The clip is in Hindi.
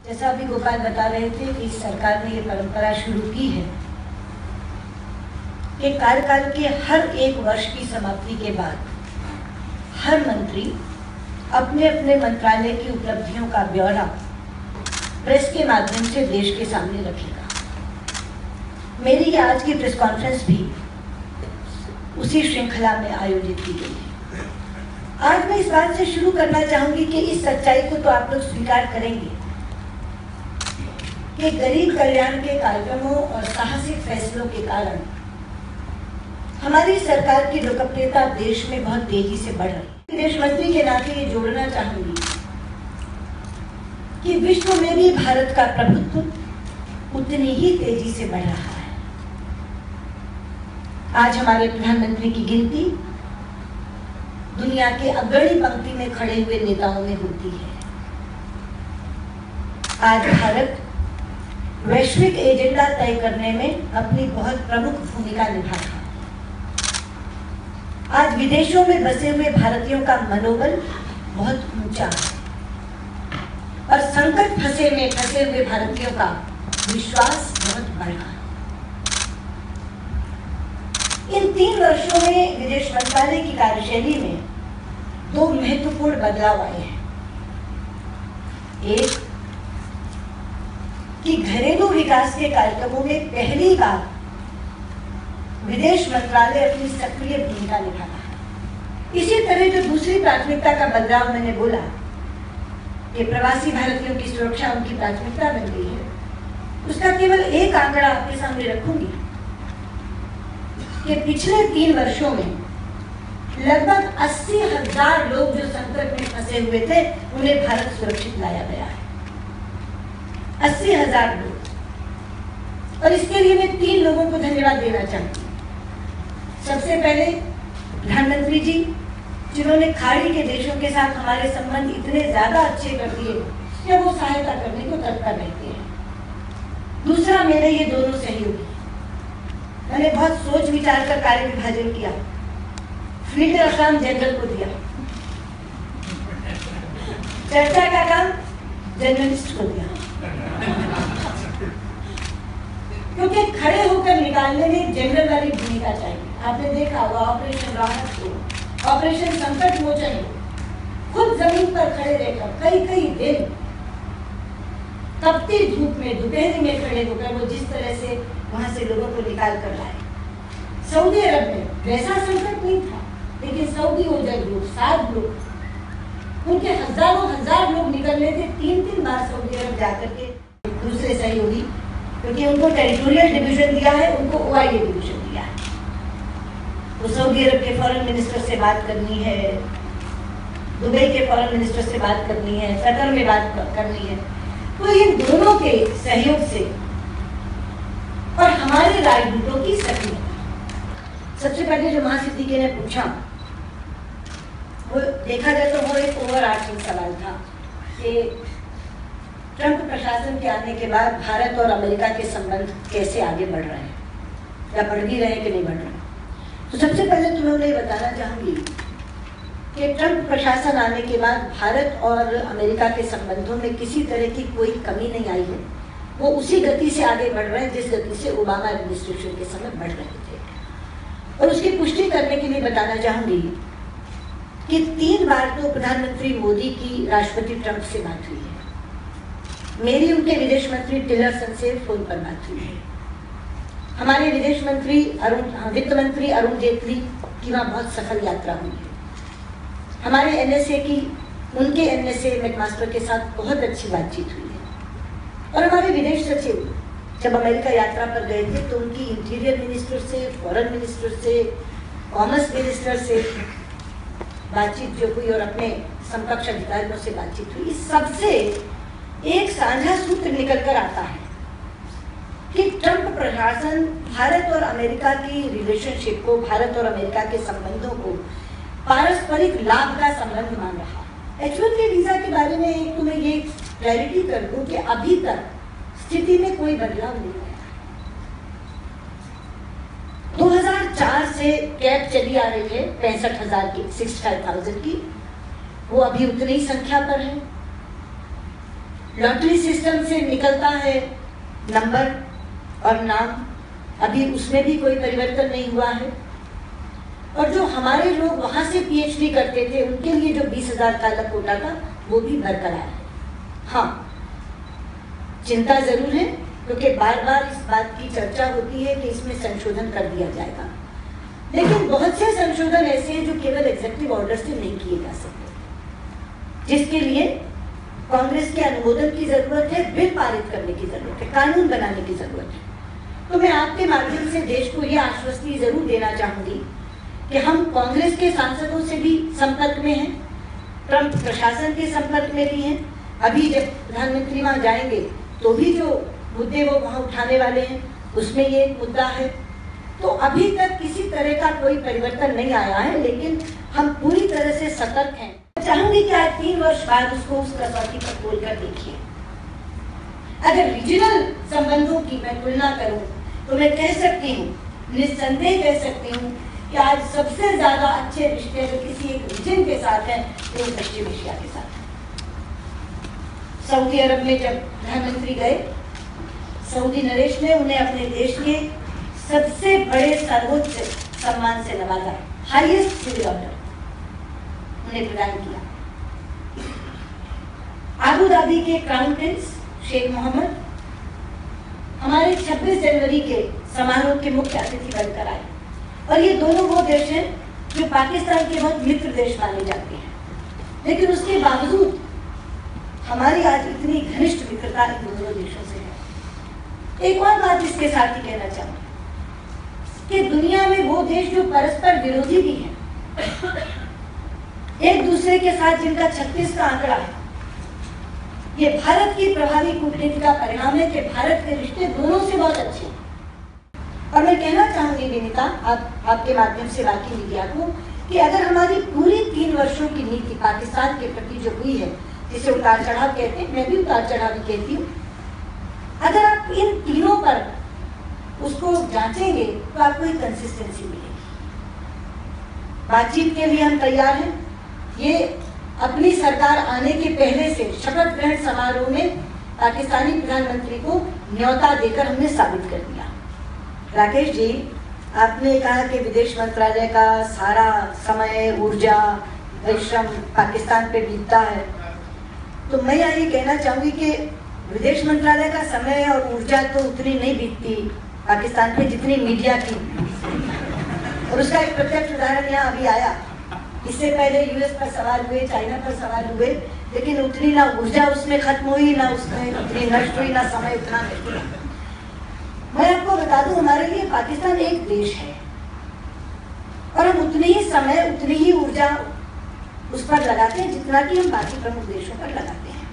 जैसा अभी गोपाल बता रहे थे कि सरकार ने ये परंपरा शुरू की है कि कार्यकाल के हर एक वर्ष की समाप्ति के बाद हर मंत्री अपने अपने मंत्रालय की उपलब्धियों का ब्यौरा प्रेस के माध्यम से देश के सामने रखेगा। मेरी ये आज की प्रेस कॉन्फ्रेंस भी उसी श्रृंखला में आयोजित की गई है। आज मैं इस बात से शुरू करना चाहूंगी कि इस सच्चाई को तो आप लोग स्वीकार करेंगे कि गरीब कल्याण के कार्यक्रमों और साहसिक फैसलों के कारण हमारी सरकार की लोकप्रियता देश में बहुत तेजी से बढ़ रही है। विदेश मंत्री के नाते ये जोड़ना चाहूंगी कि विश्व में भी भारत का प्रभुत्व उतनी ही तेजी से बढ़ रहा है। आज हमारे प्रधानमंत्री की गिनती दुनिया के अग्रणी पंक्ति में खड़े हुए नेताओं में होती है। आज भारत वैश्विक एजेंडा तय करने में अपनी बहुत प्रमुख भूमिका निभा रहा है। आज विदेशों में बसे हुए भारतीयों का मनोबल बहुत ऊंचा है और संकट फंसे हुए भारतीयों का विश्वास बहुत बढ़ा है। इन 3 वर्षों में विदेश मंत्रालय की कार्यशैली में 2 महत्वपूर्ण बदलाव आए हैं। एक कि घरेलू विकास के कार्यक्रमों में पहली बार विदेश मंत्रालय अपनी सक्रिय भूमिका निभा रहा है। इसी तरह जो दूसरी प्राथमिकता का बदलाव मैंने बोला कि प्रवासी भारतीयों की सुरक्षा उनकी प्राथमिकता बन गई है, उसका केवल एक आंकड़ा आपके सामने रखूंगी कि पिछले 3 वर्षों में लगभग 80,000 लोग जो संकट में फंसे हुए थे उन्हें भारत सुरक्षित लाया गया है। 80,000 लोग। और इसके लिए मैं 3 लोगों को धन्यवाद देना चाहती हूँ। सबसे पहले प्रधानमंत्री जी, जिन्होंने खाड़ी के देशों के साथ हमारे संबंध इतने ज्यादा अच्छे कर दिए कि वो सहायता करने को तत्पर रहते हैं। दूसरा, मेरे ये दोनों सहयोगी, मैंने बहुत सोच विचार कर कार्य विभाजन किया। फील्ड का काम जनरल को दिया, चर्चा का काम जर्नलिस्ट को दिया, क्योंकि खड़े होकर निकालने में जनरल वाली भूमिका चाहिए। आपने देखा होगा ऑपरेशन राहत को, ऑपरेशन संकट मोचन को, खुद जमीन पर खड़े रहकर कई दिन तपती धूप में दोपहर में खड़े होकर वो जिस तरह से वहां से लोगों को निकाल कर लाए। सऊदी अरब में वैसा संकट नहीं था, लेकिन सऊदी ओजर लोग, 7 लोग, उनके हजार लोग निकलने थे 3 बार सऊदी अरब जाकर के। दूसरे सहयोगी, क्योंकि उनको टेरिटोरियल डिवीजन दिया है, उनको OIA डिवीजन दिया है, तो सऊदी अरब के फॉरेन मिनिस्टर से बात करनी है, दुबई के फॉरेन मिनिस्टर से बात करनी है, कतर में बात करनी है। तो इन दोनों के सहयोग से और हमारे राजदूतों की सक्रियता। सबसे पहले जो महासिद्दीकी ने पूछा, वो देखा जाए तो वो एक ओवरआर्चिंग सवाल था कि ट्रंप प्रशासन के आने के बाद भारत और अमेरिका के संबंध कैसे आगे बढ़ रहे हैं, या बढ़ भी रहे हैं कि नहीं बढ़ रहे। तो सबसे पहले तो मैं उन्हें बताना चाहूंगी कि ट्रंप प्रशासन आने के बाद भारत और अमेरिका के संबंधों में किसी तरह की कोई कमी नहीं आई है। वो उसी गति से आगे बढ़ रहे हैं जिस गति से ओबामा एडमिनिस्ट्रेशन के समय बढ़ रहे थे। और उसकी पुष्टि करने के लिए बताना चाहूंगी कि 3 बार तो प्रधानमंत्री मोदी की राष्ट्रपति ट्रंप से बात हुई है। मेरी उनके विदेश मंत्री टिलरसन से फोन पर बात हुई है। हमारे विदेश मंत्री वित्त मंत्री अरुण जेटली की वहाँ बहुत सफल यात्रा हुई है। हमारे NSA की, उनके NSA मैकमास्टर के साथ बहुत अच्छी बातचीत हुई है। और हमारे विदेश सचिव जब अमेरिका यात्रा पर गए थे तो उनकी इंटीरियर मिनिस्टर से, फॉरेन मिनिस्टर से, कॉमर्स मिनिस्टर से बातचीत जो हुई और अपने समकक्ष अधिकारियों से बातचीत हुई। इस सबसे एक साझा सूत्र निकल कर आता है कि ट्रंप प्रशासन भारत और अमेरिका की रिलेशनशिप को, भारत और अमेरिका के संबंधों को पारस्परिक लाभ का संबंध मान रहा है। H1B वीजा के बारे में एक तो मैं ये क्लैरिटी कर दूं कि अभी तक स्थिति में कोई बदलाव नहीं आया। 2004 से कैब चली आ रही है 65,000 की, 65,000 की, वो अभी उतनी ही संख्या पर है। लॉटरी सिस्टम से निकलता है नंबर और नाम, अभी उसमें भी कोई परिवर्तन नहीं हुआ है। और जो हमारे लोग वहां से पीएचडी करते थे उनके लिए जो 20,000 का अलग कोटा था वो भी बरकरार है। हाँ, चिंता जरूर है क्योंकि बार बार इस बात की चर्चा होती है कि इसमें संशोधन कर दिया जाएगा, लेकिन बहुत से संशोधन ऐसे हैं जो केवल एग्जीक्यूटिव ऑर्डर से नहीं किए जा सकते, जिसके लिए कांग्रेस के अनुमोदन की जरूरत है, बिल पारित करने की जरूरत है, कानून बनाने की जरूरत है। तो मैं आपके माध्यम से देश को यह आश्वस्ति जरूर देना चाहूंगी कि हम कांग्रेस के सांसदों से भी संपर्क में हैं, ट्रंप प्रशासन के संपर्क में भी हैं। अभी जब प्रधानमंत्री वहां जाएंगे तो भी जो मुद्दे वो वहां उठाने वाले हैं उसमें ये एक मुद्दा है। तो अभी तक किसी तरह का कोई परिवर्तन नहीं आया है, लेकिन हम पूरी तरह से सतर्क हैं। चाहूंगी कि आज 3 वर्ष बाद उसको उस कसौटी पर खोलकर देखिए। अगर रीजनल संबंधों की मैं तुलना करूं तो मैं कह सकती हूँ, निस्संदेह कह सकती हूँ कि आज सबसे ज्यादा अच्छे रिश्ते जो किसी एक रीजन के साथ हैं वो पश्चिम एशिया के साथ है। सऊदी अरब में जब प्रधानमंत्री गए, सऊदी नरेश ने उन्हें अपने देश के सबसे बड़े सर्वोच्च सम्मान से नवाजा, हाईएस्ट सिविल ऑर्डर उन्हें प्रदान किया। आबू धाबी के क्राउन प्रिंस शेख मोहम्मद हमारे 26 जनवरी के समारोह के मुख्य अतिथि बनकर आए, और ये दोनों वो देश हैं जो पाकिस्तान के बहुत मित्र देश माने जाते हैं, लेकिन उसके बावजूद हमारी आज इतनी घनिष्ठ मित्रता इन दोनों देशों से है। एक और बात इसके साथ ही कहना चाहूंगी कि दुनिया में वो देश जो परस्पर विरोधी भी हैं, एक दूसरे के साथ जिनका 36 का आंकड़ा है, ये भारत की प्रभावी कूटनीति का परिणाम है कि भारत के रिश्ते दोनों से बहुत अच्छे हैं। और मैं कहना चाहूंगी विनीता, आपके माध्यम से बाकी मीडिया को, कि अगर हमारी पूरी 3 वर्षों की नीति पाकिस्तान के प्रति जो हुई है, जिसे उतार चढ़ाव कहते हैं, मैं भी उतार चढ़ाव ही कहती हूँ, अगर आप इन तीनों पर उसको जांचेंगे तो आपको एक कंसिस्टेंसी मिलेगी। बातचीत के लिए हम तैयार हैं। ये अपनी सरकार आने के पहले से शपथ ग्रहण समारोह में पाकिस्तानी प्रधानमंत्री को न्योता देकर हमने साबित कर दिया। राकेश जी, आपने कहा कि विदेश मंत्रालय का सारा समय, ऊर्जा, परिश्रम पाकिस्तान पे बीतता है, तो मैं ये कहना चाहूंगी कि विदेश मंत्रालय का समय और ऊर्जा तो उतनी नहीं बीतती पाकिस्तान पे जितनी मीडिया की, और उसका एक प्रत्यक्ष उदाहरण यहाँ अभी आया। इससे पहले यूएस पर सवाल हुए, चाइना पर सवाल हुए, लेकिन उतनी ना ऊर्जा उसमें खत्म हुई, ना उसमें उतनी नष्ट हुई, ना समय उतना नष्ट हुआ। मैं आपको बता दूं, हमारे लिए पाकिस्तान एक देश है और हम उतनी ही समय, उतनी ही ऊर्जा उस पर लगाते हैं जितना कि हम बाकी प्रमुख देशों पर लगाते हैं।